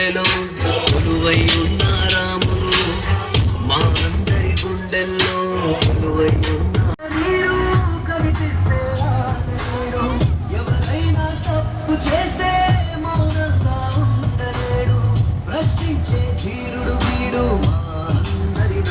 గుండెలో కొలువై ఉన్న రాములు మా అందరి గుండెల్లో కొలువై ఉన్న మీరు కనిపిస్తే ఎవరైనా తప్పు చేస్తే మౌనంగా ఉండలేడు ప్రశ్నించే ధీరుడు వీడు మా అందరి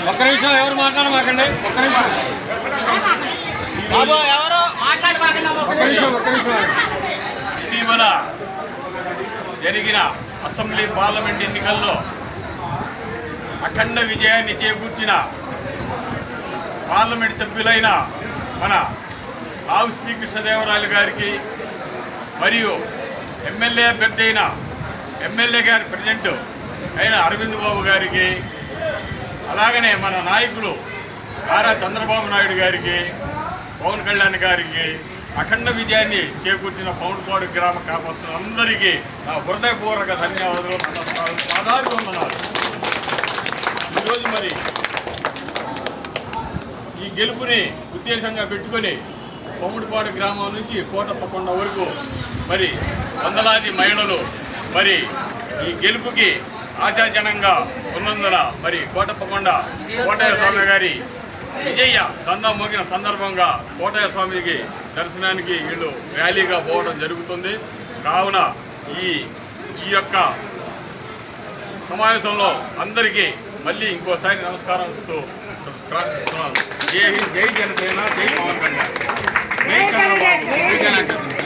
ఒక్క నిమిషం ఎవరు మాట్లాడమాకండి. ఇటీవల జరిగిన అసెంబ్లీ పార్లమెంట్ ఎన్నికల్లో అఖండ విజయాన్ని చేకూర్చిన పార్లమెంట్ సభ్యులైన మన ఆవు శ్రీకృష్ణదేవరాయలు గారికి మరియు ఎమ్మెల్యే అభ్యర్థి అయిన ఎమ్మెల్యే గారి ప్రెసిడెంట్ అయిన అరవింద్ బాబు గారికి, అలాగనే మన నాయకులు నారా చంద్రబాబు నాయుడు గారికి, పవన్ కళ్యాణ్ గారికి అఖండ విజయాన్ని చేకూర్చిన పౌండ్పాడు గ్రామ కాపస్తులందరికీ నా హృదయపూర్వక ధన్యవాదాలు, పాదాభివందనాలు. ఈరోజు మరి ఈ గెలుపుని ఉద్దేశంగా పెట్టుకొని పౌండ్పాడు గ్రామం నుంచి కోటప్పకొండ వరకు మరి వందలాది మహిళలు మరి ఈ గెలుపుకి ఆశాజనంగా ఉన్నందున మరి కోటప్పకొండ కోటయ్య స్వామి గారి విజయ దందా మోగిన సందర్భంగా కోటయ్య స్వామికి దర్శనానికి వీళ్ళు ర్యాలీగా పోవడం జరుగుతుంది. కావున ఈ యొక్క సమావేశంలో అందరికీ మళ్ళీ ఇంకోసారి నమస్కారం ఇస్తూ ప్రార్థిస్తున్నాను. జై హింద్, జై జనసేన, జై పవన్ కళ్యాణ్, జై చంద్రబాబు.